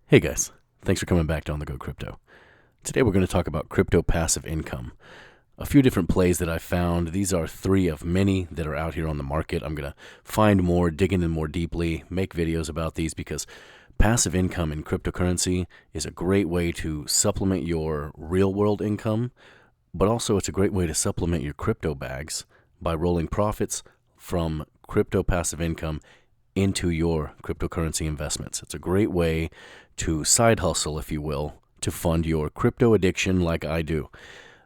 Hey guys, thanks for coming back to On The Go Crypto. Today we're going to talk about crypto passive income. A few different plays that I found. These are three of many that are out here on the market. I'm going to find more, dig in more deeply, make videos about these because passive income in cryptocurrency is a great way to supplement your real world income, but also it's a great way to supplement your crypto bags by rolling profits from crypto passive income into your cryptocurrency investments. It's a great way to side hustle, if you will, to fund your crypto addiction like I do.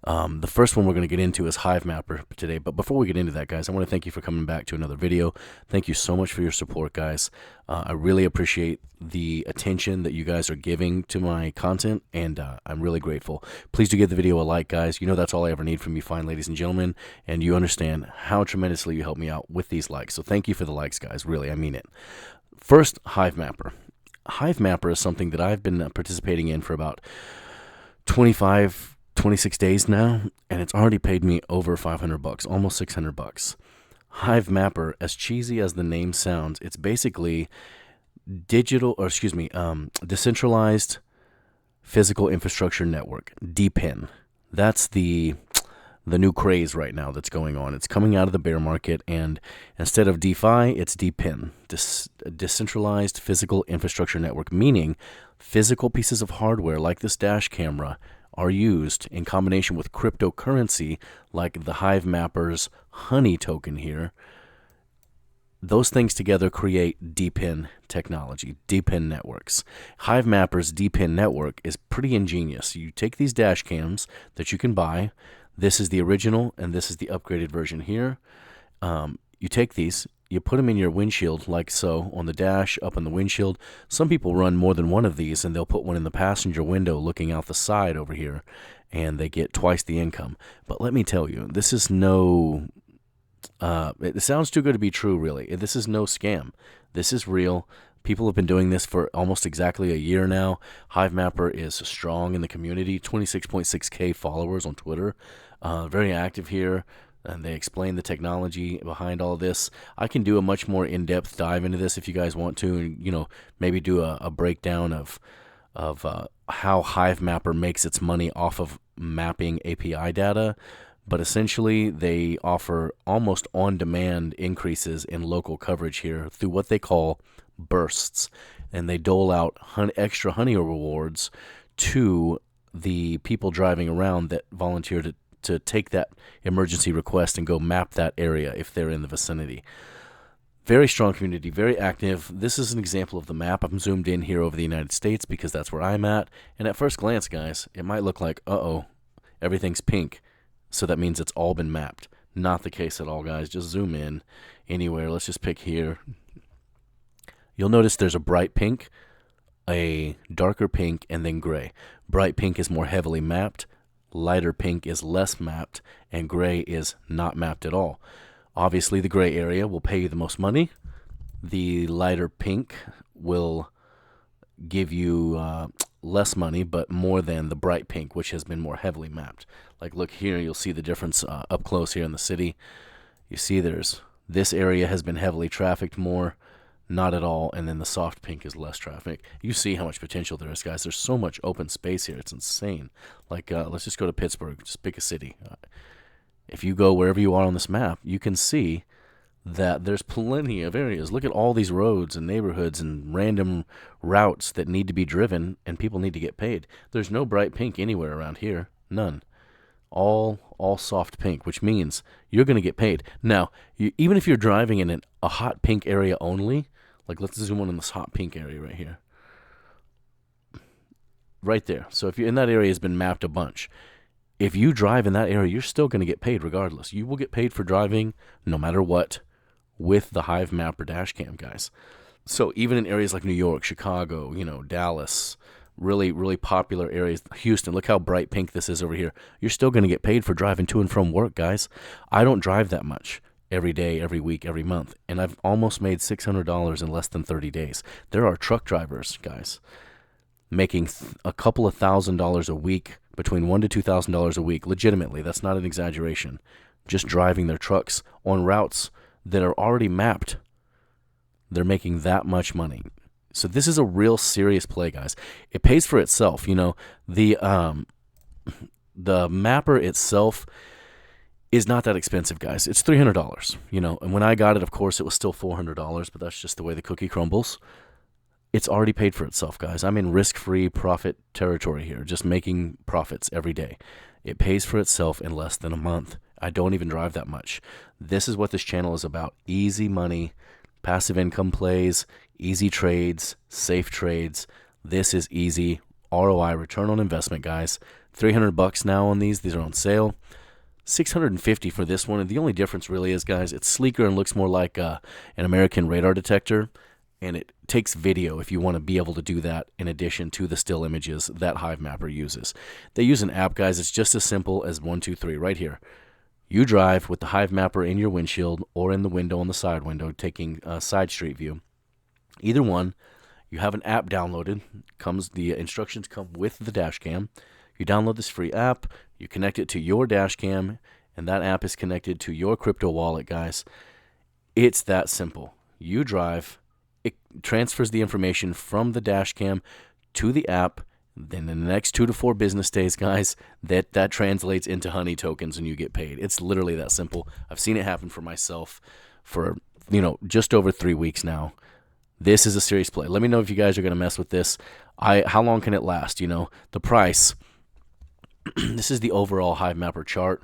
The first one we're going to get into is Hivemapper today. But before we get into that, guys, I want to thank you for coming back to another video. Thank you so much for your support, guys. I really appreciate the attention that you guys are giving to my content, and I'm really grateful. Please do give the video a like, guys. You know that's all I ever need from you fine ladies and gentlemen, and you understand how tremendously you help me out with these likes. So thank you for the likes, guys. Really, I mean it. First, Hivemapper. Hivemapper is something that I've been participating in for about 26 days now, and it's already paid me over $500, almost $600. Hivemapper, as cheesy as the name sounds, it's basically decentralized physical infrastructure network, DePIN. That's the new craze right now that's going on. It's coming out of the bear market, and instead of DeFi, it's DePIN, decentralized physical infrastructure network, meaning physical pieces of hardware like this dash camera are used in combination with cryptocurrency like the Hivemapper's Honey token here. Those things together create DePIN technology, DePIN networks. Hivemapper's DePIN network is pretty ingenious. You take these dash cams that you can buy. This is the original, and this is the upgraded version here. You take these, you put them in your windshield like so, on the dash, up on the windshield. Some people run more than one of these, and they'll put one in the passenger window looking out the side over here, and they get twice the income. But let me tell you, this is no... it sounds too good to be true, really. This is no scam. This is real. People have been doing this for almost exactly a year now. Hivemapper is strong in the community, 26.6K followers on Twitter. Very active here, and they explain the technology behind all this. I can do a much more in-depth dive into this if you guys want to, and maybe do a breakdown of how Hivemapper makes its money off of mapping API data. But essentially, they offer almost on-demand increases in local coverage here through what they call bursts, and they dole out extra honey rewards to the people driving around that volunteer to take that emergency request and go map that area if they're in the vicinity. Very strong community, very active. This is an example of the map. I'm zoomed in here over the United States because that's where I'm at. And at first glance, guys, it might look like, everything's pink. So that means it's all been mapped. Not the case at all, guys. Just zoom in anywhere. Let's just pick here. You'll notice there's a bright pink, a darker pink, and then gray. Bright pink is more heavily mapped. Lighter pink is less mapped, and gray is not mapped at all. Obviously, the gray area will pay you the most money. The lighter pink will give you less money, but more than the bright pink, which has been more heavily mapped. Like, look here, you'll see the difference up close here in the city. You see this area has been heavily trafficked more, not at all, and then the soft pink is less traffic. You see how much potential there is, guys. There's so much open space here. It's insane. Like, let's just go to Pittsburgh. Just pick a city. If you go wherever you are on this map, you can see that there's plenty of areas. Look at all these roads and neighborhoods and random routes that need to be driven, and people need to get paid. There's no bright pink anywhere around here. None. All soft pink, which means you're going to get paid. Now, even if you're driving in a hot pink area only, like let's zoom in on this hot pink area right here. Right there. So if you're in that area, has been mapped a bunch. If you drive in that area, you're still going to get paid regardless. You will get paid for driving no matter what with the Hivemapper dashcam, guys. So even in areas like New York, Chicago, Dallas, really, really popular areas, Houston, look how bright pink this is over here. You're still going to get paid for driving to and from work, guys. I don't drive that much every day, every week, every month, and I've almost made $600 in less than 30 days. There are truck drivers, guys, making a couple of $1,000s a week, between $1,000 to $2,000 a week, legitimately. That's not an exaggeration. Just driving their trucks on routes that are already mapped. They're making that much money. So this is a real serious play, guys. It pays for itself. The mapper itself is not that expensive, guys. It's $300, and when I got it, of course, it was still $400, but that's just the way the cookie crumbles. It's already paid for itself, guys. I'm in risk-free profit territory here, just making profits every day. It pays for itself in less than a month. I don't even drive that much. This is what this channel is about. Easy money, passive income plays, easy trades, safe trades. This is easy ROI, return on investment, guys. $300 now on these. These are on sale. $650 for this one. And the only difference really is, guys, it's sleeker and looks more like an American radar detector. And it takes video if you want to be able to do that in addition to the still images that Hivemapper uses. They use an app, guys. It's just as simple as 1, 2, 3 right here. You drive with the Hivemapper in your windshield or in the window on the side window, taking a side street view. Either one, you have an app downloaded. The instructions come with the dash cam. You download this free app, you connect it to your dash cam, and that app is connected to your crypto wallet, guys. It's that simple. You drive, it transfers the information from the dash cam to the app. Then in the next 2 to 4 business days, guys, that translates into honey tokens and you get paid. It's literally that simple. I've seen it happen for myself for, just over 3 weeks now. This is a serious play. Let me know if you guys are going to mess with this. How long can it last? The price. This is the overall Hivemapper chart,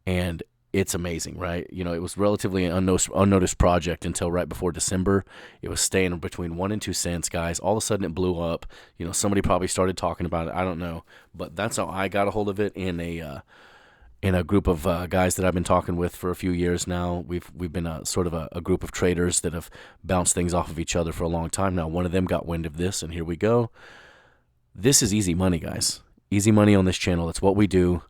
and it's amazing, right? It was relatively an unnoticed project until right before December. It was staying between 1 and 2 cents, guys. All of a sudden, it blew up. Somebody probably started talking about it. I don't know, but that's how I got a hold of it in a group of guys that I've been talking with for a few years now. We've been sort of a group of traders that have bounced things off of each other for a long time now. One of them got wind of this, and here we go. This is easy money, guys. Easy money on this channel. That's what we do.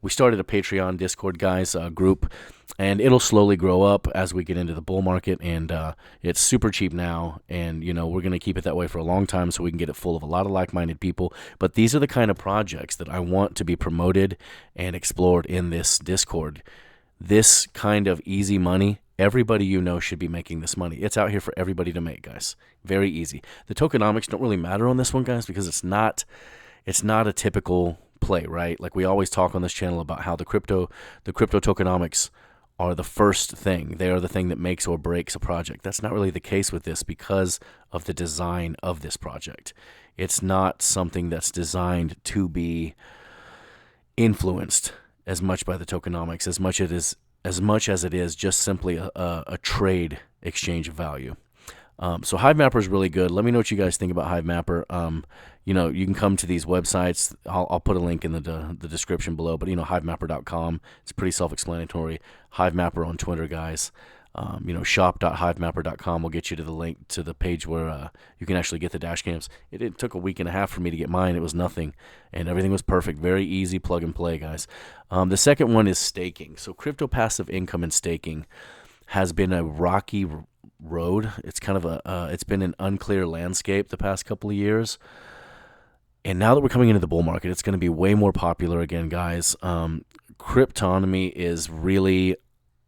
We started a Patreon Discord, guys, group, and it'll slowly grow up as we get into the bull market, and it's super cheap now, and we're going to keep it that way for a long time so we can get it full of a lot of like-minded people. But these are the kind of projects that I want to be promoted and explored in this Discord. This kind of easy money, everybody should be making this money. It's out here for everybody to make, guys. Very easy. The tokenomics don't really matter on this one, guys, because it's not a typical play, right? Like we always talk on this channel about how the crypto tokenomics are the first thing. They are the thing that makes or breaks a project. That's not really the case with this because of the design of this project. It's not something that's designed to be influenced as much by the tokenomics as much as it is just simply a trade exchange of value. So Hivemapper is really good. Let me know what you guys think about Hivemapper. You can come to these websites. I'll put a link in the description below, but hivemapper.com. It's pretty self-explanatory. Hivemapper on Twitter, guys. Shop.hivemapper.com will get you to the link to the page where you can actually get the dash cams. It took a week and a half for me to get mine. It was nothing, and everything was perfect. Very easy plug and play, guys. The second one is staking. So crypto passive income and staking has been a rocky road. It's kind of it's been an unclear landscape the past couple of years. And now that we're coming into the bull market, it's going to be way more popular again, guys. Cryptonomy is really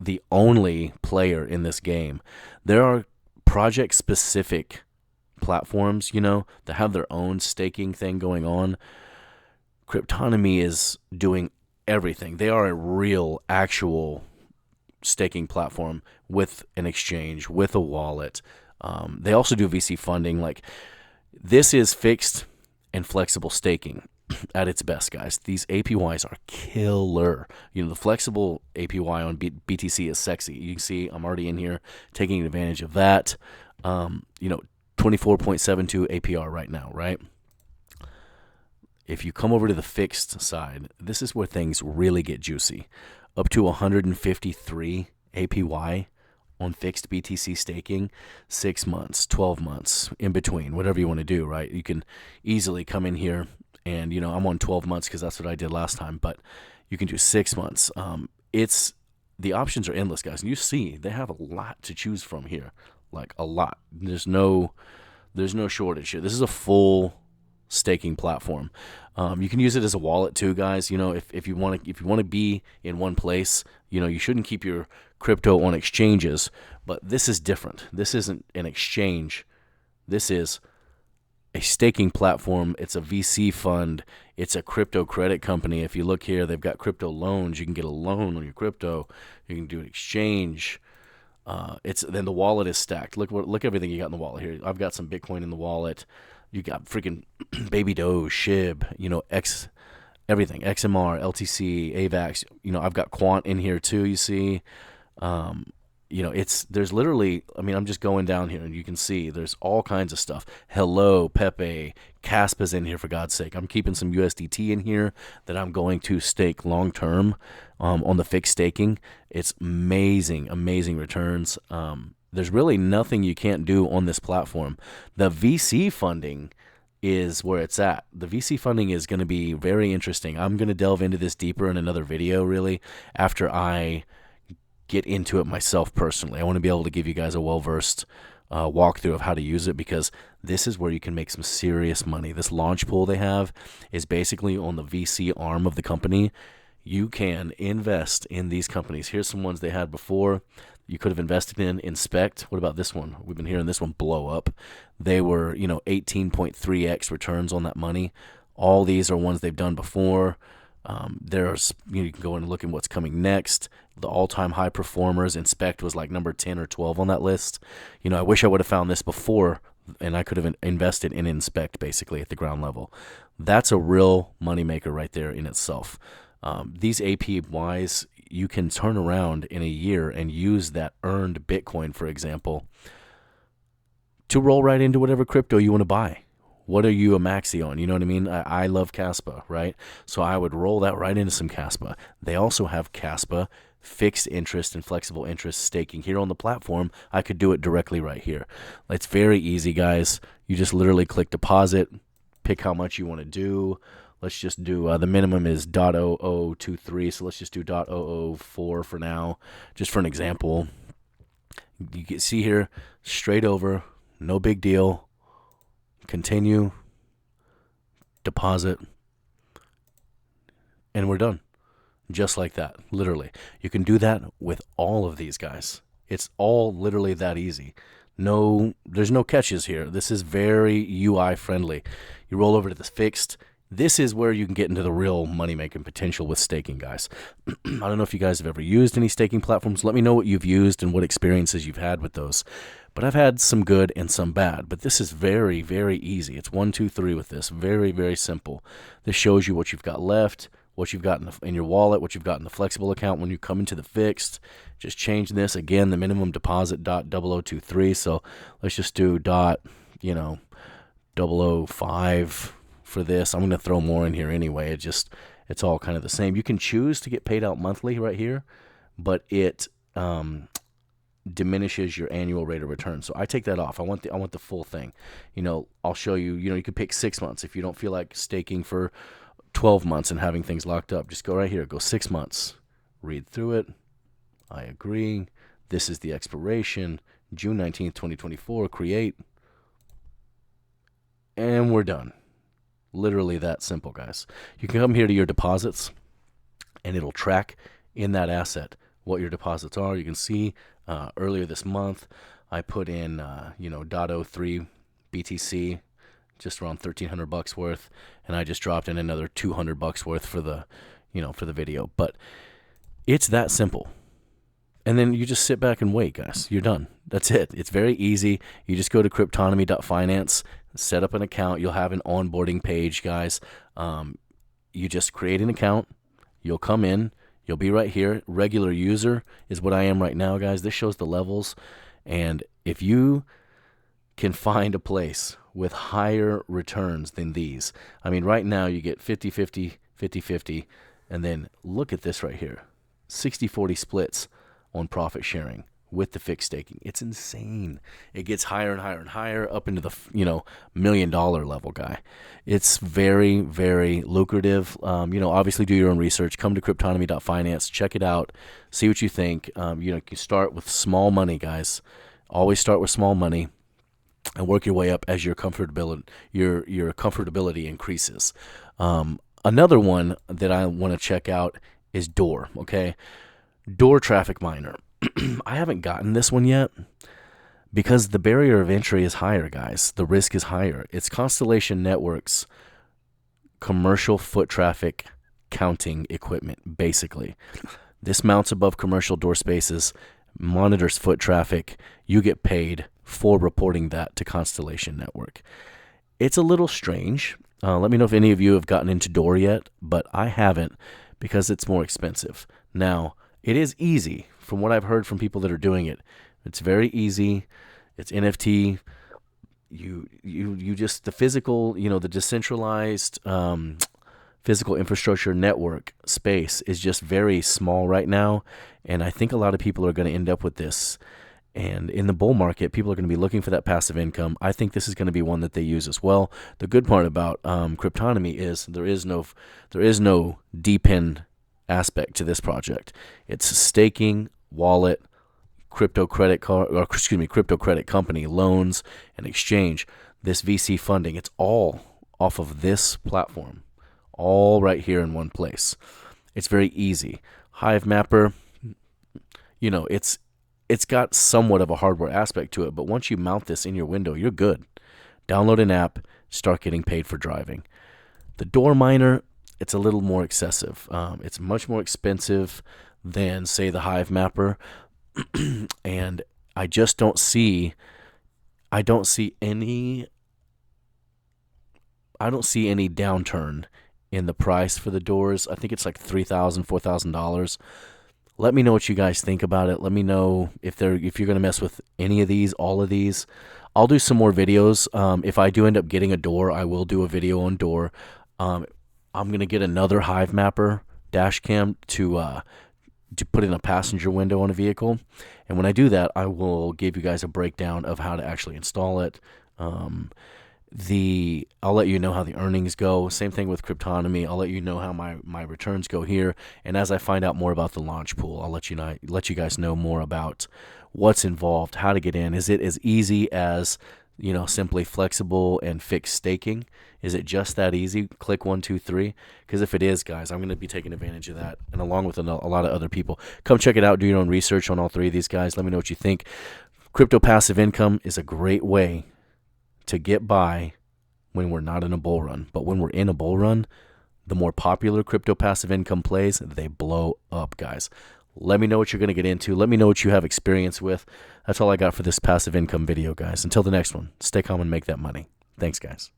the only player in this game. There are project-specific platforms, that have their own staking thing going on. Cryptonomy is doing everything. They are a real, actual staking platform with an exchange, with a wallet. They also do VC funding. Like, this is fixed and flexible staking at its best, guys. These APYs are killer. The flexible APY on BTC is sexy. You can see I'm already in here taking advantage of that. 24.72 APR right now, right? If you come over to the fixed side, this is where things really get juicy. Up to 153 APY on fixed BTC staking, 6 months, 12 months, in between, whatever you want to do, right? You can easily come in here and, I'm on 12 months because that's what I did last time, but you can do 6 months. The options are endless, guys. And you see, they have a lot to choose from here, like a lot. There's no shortage here. This is a full staking platform. You can use it as a wallet too, guys. If you want to be in one place, you shouldn't keep your crypto on exchanges, but this is different. This isn't an exchange. This is a staking platform. It's a VC fund. It's a crypto credit company. If you look here, they've got crypto loans. You can get a loan on your crypto. You can do an exchange. Then the wallet is stacked. Look everything you got in the wallet here. I've got some Bitcoin in the wallet. You got freaking Baby Doge, SHIB, everything, XMR, LTC, AVAX. I've got Quant in here too. You see, there's literally. I'm just going down here and you can see there's all kinds of stuff. Hello, Pepe, Kaspa's in here for God's sake. I'm keeping some USDT in here that I'm going to stake long term on the fixed staking. It's amazing returns. There's really nothing you can't do on this platform. The VC funding is where it's at. The VC funding is going to be very interesting. I'm going to delve into this deeper in another video, really, after I get into it myself personally. I want to be able to give you guys a well-versed walkthrough of how to use it, because this is where you can make some serious money. This launch pool they have is basically on the VC arm of the company. You can invest in these companies. Here's some ones they had before. You could have invested in Inspect. What about this one? We've been hearing this one blow up. They were, 18.3x returns on that money. All these are ones they've done before. There's, you can go and look at what's coming next. The all-time high performers, Inspect was like number 10 or 12 on that list. I wish I would have found this before, and I could have invested in Inspect basically at the ground level. That's a real moneymaker right there in itself. These APYs, you can turn around in a year and use that earned Bitcoin, for example, to roll right into whatever crypto you want to buy. What are you a maxi on? You know what I mean? I love Kaspa, right? So I would roll that right into some Kaspa. They also have Kaspa fixed interest and flexible interest staking here on the platform. I could do it directly right here. It's very easy, guys. You just literally click deposit, pick how much you want to do. Let's just do, the minimum is 0.0023, so let's just do 0.004 for now, just for an example. You can see here, straight over, no big deal. Continue, deposit, and we're done. Just like that, literally. You can do that with all of these guys. It's all literally that easy. There's no catches here. This is very UI friendly. You roll over to this fixed. This is where you can get into the real money-making potential with staking, guys. I don't know if you guys have ever used any staking platforms. Let me know what you've used and what experiences you've had with those. But I've had some good and some bad. But this is very, very easy. It's 1, 2, 3 with this. Very, very simple. This shows you what you've got left, what you've got in your wallet, what you've got in the flexible account when you come into the fixed. Just change this. Again, the minimum deposit, 0.0023. So let's just do 0.005 for this. I'm going to throw more in here anyway. It's all kind of the same. You can choose to get paid out monthly right here, but it diminishes your annual rate of return. So I take that off. I want the full thing. I'll show you. You can pick 6 months if you don't feel like staking for 12 months and having things locked up. Just go right here. Go 6 months. Read through it. I agree. This is the expiration, June 19th, 2024. Create, and we're done. Literally that simple, guys. You can come here to your deposits, and it'll track in that asset what your deposits are. You can see earlier this month, I put in 0.03 BTC, just around $1,300 worth, and I just dropped in another $200 worth for the video. But it's that simple. And then you just sit back and wait, guys. You're done. That's it. It's very easy. You just go to cryptonomy.finance, set up an account. You'll have an onboarding page, guys. You just create an account. You'll come in. You'll be right here. Regular user is what I am right now, guys. This shows the levels. And if you can find a place with higher returns than these, right now you get 50-50, 50-50, and then look at this right here. 60-40 splits on profit sharing with the fixed staking. It's insane. It gets higher and higher and higher up into the $1 million level, guy. It's very, very lucrative. Obviously do your own research. Come to cryptonomy.finance, check it out, see what you think. You start with small money, guys. Always start with small money and work your way up as your comfortability increases. Another one that I want to check out is Door. Okay, Door Traffic Miner. I haven't gotten this one yet because the barrier of entry is higher, guys. The risk is higher. It's Constellation Networks commercial foot traffic counting equipment, basically. This mounts above commercial door spaces, monitors foot traffic. You get paid for reporting that to Constellation Network. It's a little strange. Let me know if any of you have gotten into Door yet, but I haven't because it's more expensive. Now, it is easy from what I've heard from people that are doing it. It's very easy. It's NFT. You just, the physical, the decentralized physical infrastructure network space is just very small right now. And I think a lot of people are going to end up with this. And in the bull market, people are going to be looking for that passive income. I think this is going to be one that they use as well. The good part about Cryptonomy is there is no depend aspect to this project. It's staking, wallet, crypto credit company, loans, and exchange. This VC funding, it's all off of this platform, all right here in one place. It's very easy. Hivemapper, it's got somewhat of a hardware aspect to it, but once you mount this in your window, you're good. Download an app, start getting paid for driving. The Door miner, it's a little more excessive. It's much more expensive than, say, the Hivemapper, and I just don't see any downturn in the price for the Doors. I think it's like $3,000, $4,000. Let me know what you guys think about it. Let me know if you're going to mess with any of these, all of these. I'll do some more videos. If I do end up getting a Door, I will do a video on Door. I'm going to get another Hivemapper dash cam to put in a passenger window on a vehicle. And when I do that, I will give you guys a breakdown of how to actually install it. I'll let you know how the earnings go. Same thing with Cryptonomy. I'll let you know how my returns go here. And as I find out more about the launch pool, I'll let you guys know more about what's involved, how to get in. Is it as easy as, simply flexible and fixed staking? Is it just that easy? Click 1, 2, 3. Because if it is, guys, I'm going to be taking advantage of that. And along with a lot of other people, come check it out. Do your own research on all three of these guys. Let me know what you think. Crypto passive income is a great way to get by when we're not in a bull run. But when we're in a bull run, the more popular crypto passive income plays, they blow up, guys. Let me know what you're going to get into. Let me know what you have experience with. That's all I got for this passive income video, guys. Until the next one, stay calm and make that money. Thanks, guys.